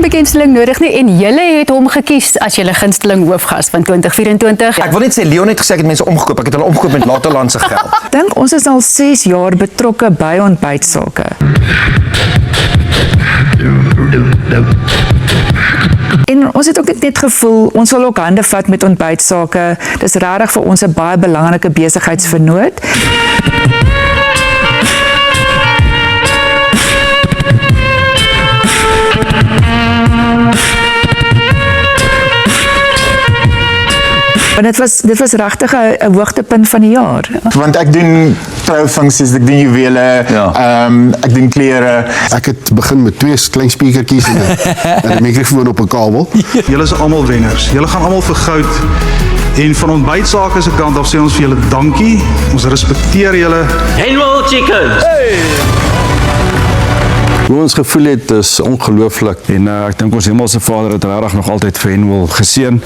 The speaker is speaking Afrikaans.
bekendstelling nodig nie en julle het hom gekies as julle gunsteling hoofgas van 2024. Ek wil net sê, Leon het gesê ek het mense omgekoop. Ek het hulle omgekoop met Lateland se geld. Dink ons is al 6 jaar betrokke by ontbytsake. En ons het ook net gevoel, ons sal ook hande vat met ontbytsake. Dis regtig vir ons 'n baie belangrike besigheidsvernoot. Maar dit was regtig 'n hoogtepunt van die jaar. Want ek doen troufunksies, ek doen juwele, ek doen klere. Ek het begin met 2 klein speakertjies en 'n mikrofoon op 'n kabel. Julle is almal wenners. Julle gaan almal vir goud. En van ontbytsake se kant af sê ons vir julle dankie. Ons respekteer julle. Henwell Chickens. Hoe ons gevoel het is ongelooflik en ek dink ons Hemelse Vader het regtig nog altyd vir Henwell geseën.